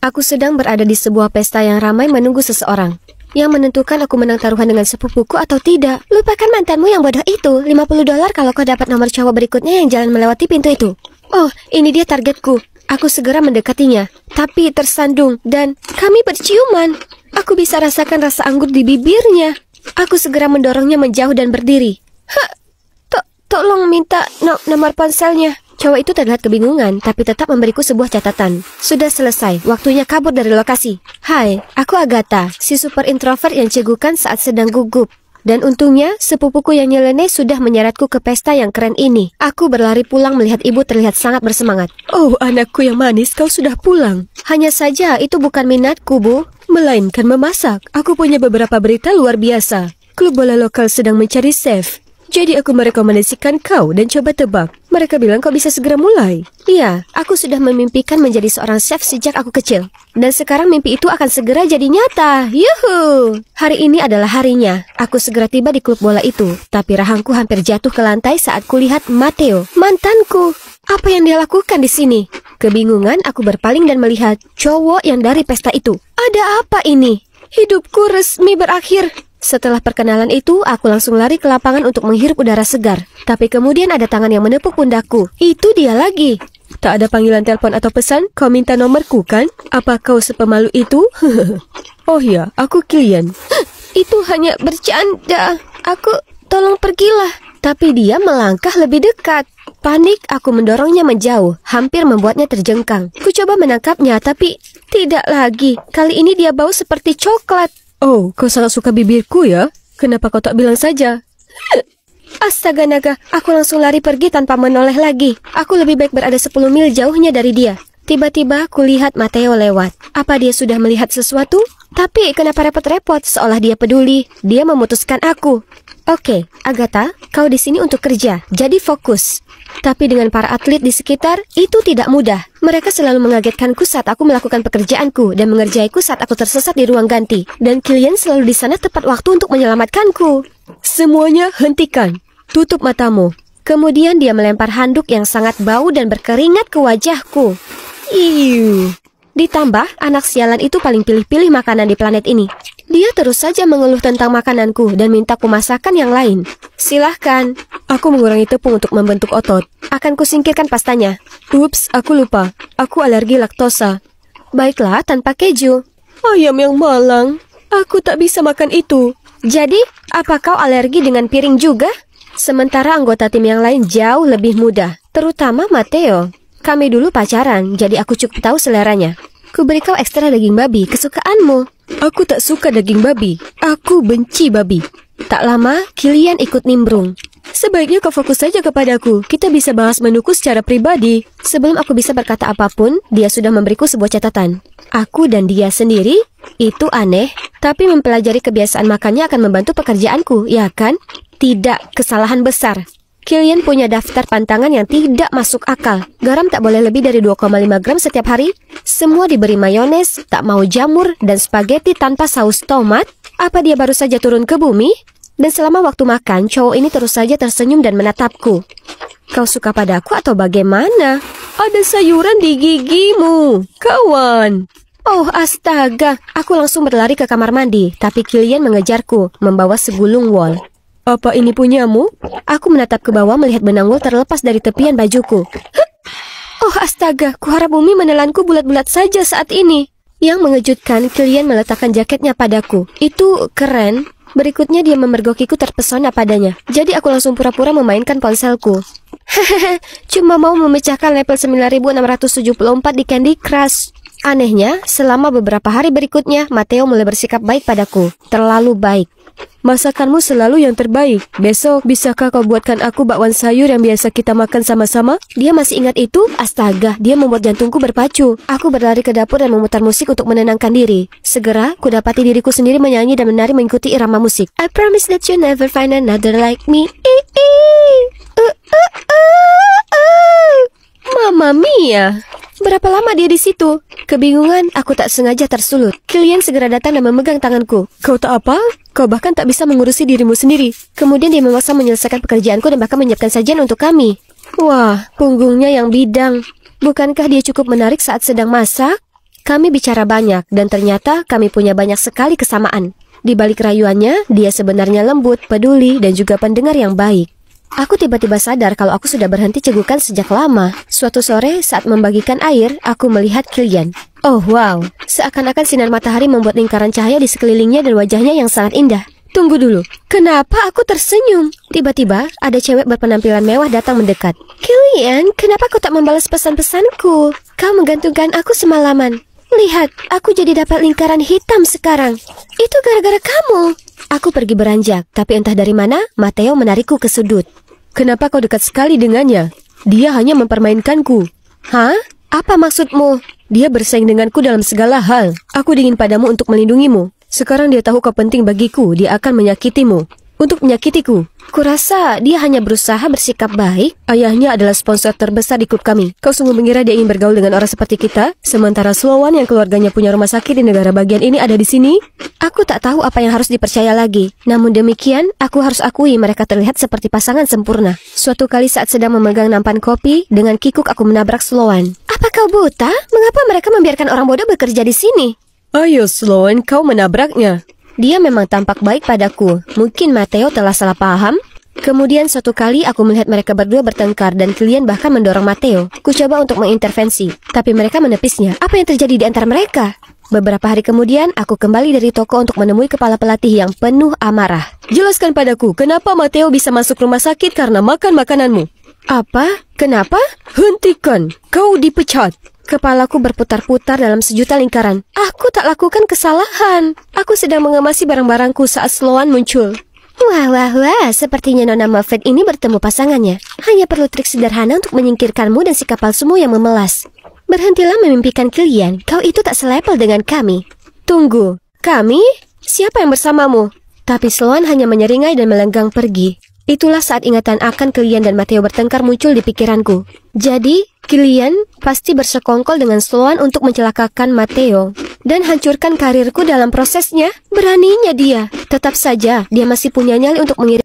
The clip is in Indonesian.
Aku sedang berada di sebuah pesta yang ramai menunggu seseorang yang menentukan aku menang taruhan dengan sepupuku atau tidak. Lupakan mantanmu yang bodoh itu. $50 kalau kau dapat nomor cowok berikutnya yang jalan melewati pintu itu. Oh, ini dia targetku. Aku segera mendekatinya, tapi tersandung dan kami berciuman. Aku bisa rasakan rasa anggur di bibirnya. Aku segera mendorongnya menjauh dan berdiri. Tolong minta nomor ponselnya. Cowok itu terlihat kebingungan, tapi tetap memberiku sebuah catatan. Sudah selesai, waktunya kabur dari lokasi. Hai, aku Agatha, si super introvert yang cegukan saat sedang gugup. Dan untungnya, sepupuku yang nyeleneh sudah menyeretku ke pesta yang keren ini. Aku berlari pulang melihat ibu terlihat sangat bersemangat. Oh, anakku yang manis, kau sudah pulang. Hanya saja, itu bukan minatku, Bu. Melainkan memasak. Aku punya beberapa berita luar biasa. Klub bola lokal sedang mencari chef. Jadi aku merekomendasikan kau dan coba tebak. Mereka bilang kau bisa segera mulai. Iya, aku sudah memimpikan menjadi seorang chef sejak aku kecil. Dan sekarang mimpi itu akan segera jadi nyata. Yuhu! Hari ini adalah harinya. Aku segera tiba di klub bola itu. Tapi rahangku hampir jatuh ke lantai saat kulihat Matteo, mantanku. Apa yang dia lakukan di sini? Kebingungan, aku berpaling dan melihat cowok yang dari pesta itu. Ada apa ini? Hidupku resmi berakhir. Setelah perkenalan itu, aku langsung lari ke lapangan untuk menghirup udara segar. Tapi kemudian ada tangan yang menepuk pundakku. Itu dia lagi. Tak ada panggilan telepon atau pesan? Kau minta nomorku kan? Apa kau sepemalu itu? Oh ya, aku Kilian. Itu hanya bercanda. Tolong pergilah. Tapi dia melangkah lebih dekat. Panik, aku mendorongnya menjauh, hampir membuatnya terjengkang. Ku coba menangkapnya, tapi tidak lagi. Kali ini dia bau seperti coklat. Oh, kau sangat suka bibirku ya? Kenapa kau tak bilang saja? Astaga naga, aku langsung lari pergi tanpa menoleh lagi. Aku lebih baik berada 10 mil jauhnya dari dia. Tiba-tiba kulihat Matteo lewat. Apa dia sudah melihat sesuatu? Tapi kenapa repot-repot? Seolah dia peduli. Dia memutuskan aku. Oke, Agatha, kau di sini untuk kerja. Jadi fokus. Tapi dengan para atlet di sekitar, itu tidak mudah. Mereka selalu mengagetkanku saat aku melakukan pekerjaanku dan mengerjaiku saat aku tersesat di ruang ganti. Dan Kilian selalu di sana tepat waktu untuk menyelamatkanku. Semuanya hentikan. Tutup matamu. Kemudian dia melempar handuk yang sangat bau dan berkeringat ke wajahku. Iu. Ditambah, anak sialan itu paling pilih-pilih makanan di planet ini. Dia terus saja mengeluh tentang makananku dan minta ku masakan yang lain. Silahkan. Aku mengurangi tepung untuk membentuk otot. Akan kusingkirkan pastanya. Ups, aku lupa. Aku alergi laktosa. Baiklah, tanpa keju. Ayam yang malang. Aku tak bisa makan itu. Jadi, apa kau alergi dengan piring juga? Sementara anggota tim yang lain jauh lebih mudah. Terutama Matteo. Kami dulu pacaran, jadi aku cukup tahu seleranya. Kuberi kau ekstra daging babi, kesukaanmu. Aku tak suka daging babi. Aku benci babi. Tak lama, Kilian ikut nimbrung. Sebaiknya kau fokus saja kepadaku. Kita bisa bahas menuku secara pribadi. Sebelum aku bisa berkata apapun, dia sudah memberiku sebuah catatan. Aku dan dia sendiri? Itu aneh. Tapi mempelajari kebiasaan makannya akan membantu pekerjaanku, ya kan? Tidak, kesalahan besar. Kilian punya daftar pantangan yang tidak masuk akal. Garam tak boleh lebih dari 2,5 gram setiap hari. Semua diberi mayones, tak mau jamur, dan spaghetti tanpa saus tomat. Apa dia baru saja turun ke bumi? Dan selama waktu makan, cowok ini terus saja tersenyum dan menatapku. Kau suka padaku atau bagaimana? Ada sayuran di gigimu, kawan. Oh astaga, aku langsung berlari ke kamar mandi. Tapi Kilian mengejarku, membawa segulung wol. Apa ini punyamu? Aku menatap ke bawah melihat benang wol terlepas dari tepian bajuku. Oh astaga, kuharap bumi menelanku bulat-bulat saja saat ini. Yang mengejutkan, Kilian meletakkan jaketnya padaku. Itu keren. Berikutnya dia memergokiku terpesona padanya. Jadi aku langsung pura-pura memainkan ponselku. Hehehe, cuma mau memecahkan level 9674 di Candy Crush. Anehnya, selama beberapa hari berikutnya, Matteo mulai bersikap baik padaku. Terlalu baik. Masakanmu selalu yang terbaik. Besok, bisakah kau buatkan aku bakwan sayur yang biasa kita makan sama-sama? Dia masih ingat itu? Astaga, dia membuat jantungku berpacu. Aku berlari ke dapur dan memutar musik untuk menenangkan diri. Segera, ku dapati diriku sendiri menyanyi dan menari mengikuti irama musik. I promise that you never find another like me. Mamma mia. Berapa lama dia di situ? Kebingungan, aku tak sengaja tersulut. Kilian segera datang dan memegang tanganku. Kau tak apa? Kau bahkan tak bisa mengurusi dirimu sendiri. Kemudian dia memaksa menyelesaikan pekerjaanku dan bahkan menyiapkan sajian untuk kami. Wah, punggungnya yang bidang. Bukankah dia cukup menarik saat sedang masak? Kami bicara banyak, dan ternyata kami punya banyak sekali kesamaan. Di balik rayuannya, dia sebenarnya lembut, peduli, dan juga pendengar yang baik. Aku tiba-tiba sadar kalau aku sudah berhenti cegukan sejak lama. Suatu sore, saat membagikan air, aku melihat Kilian. Oh wow, seakan-akan sinar matahari membuat lingkaran cahaya di sekelilingnya dan wajahnya yang sangat indah. Tunggu dulu, kenapa aku tersenyum? Tiba-tiba, ada cewek berpenampilan mewah datang mendekat. Kilian, kenapa kau tak membalas pesan-pesanku? Kau menggantungkan aku semalaman. Lihat, aku jadi dapat lingkaran hitam sekarang. Itu gara-gara kamu. Aku pergi beranjak, tapi entah dari mana, Matteo menarikku ke sudut. Kenapa kau dekat sekali dengannya? Dia hanya mempermainkanku. Hah? Apa maksudmu? Dia bersaing denganku dalam segala hal. Aku dingin padamu untuk melindungimu. Sekarang dia tahu kau penting bagiku, dia akan menyakitimu. Untuk menyakitiku. Kurasa dia hanya berusaha bersikap baik. Ayahnya adalah sponsor terbesar di klub kami. Kau sungguh mengira dia ingin bergaul dengan orang seperti kita? Sementara Sloan yang keluarganya punya rumah sakit di negara bagian ini ada di sini? Aku tak tahu apa yang harus dipercaya lagi. Namun demikian, aku harus akui mereka terlihat seperti pasangan sempurna. Suatu kali saat sedang memegang nampan kopi, dengan kikuk aku menabrak Sloan. Apa kau buta? Mengapa mereka membiarkan orang bodoh bekerja di sini? Ayo Sloan, kau menabraknya. Dia memang tampak baik padaku. Mungkin Matteo telah salah paham. Kemudian suatu kali aku melihat mereka berdua bertengkar dan Kilian bahkan mendorong Matteo. Ku coba untuk mengintervensi, tapi mereka menepisnya. Apa yang terjadi di antara mereka? Beberapa hari kemudian, aku kembali dari toko untuk menemui kepala pelatih yang penuh amarah. Jelaskan padaku, kenapa Matteo bisa masuk rumah sakit karena makan makananmu? Apa? Kenapa? Hentikan! Kau dipecat! Kepalaku berputar-putar dalam sejuta lingkaran. Aku tak lakukan kesalahan. Aku sedang mengemasi barang-barangku saat Sloan muncul. Wah, sepertinya Nona Muffet ini bertemu pasangannya. Hanya perlu trik sederhana untuk menyingkirkanmu dan sikap palsumu yang memelas. Berhentilah memimpikan Kilian. Kau itu tak selepel dengan kami. Tunggu, kami? Siapa yang bersamamu? Tapi Sloan hanya menyeringai dan melenggang pergi. Itulah saat ingatan akan Kilian dan Matteo bertengkar muncul di pikiranku. Jadi, Kilian pasti bersekongkol dengan Sloan untuk mencelakakan Matteo dan hancurkan karirku dalam prosesnya. Beraninya dia. Tetap saja, dia masih punya nyali untuk mengirim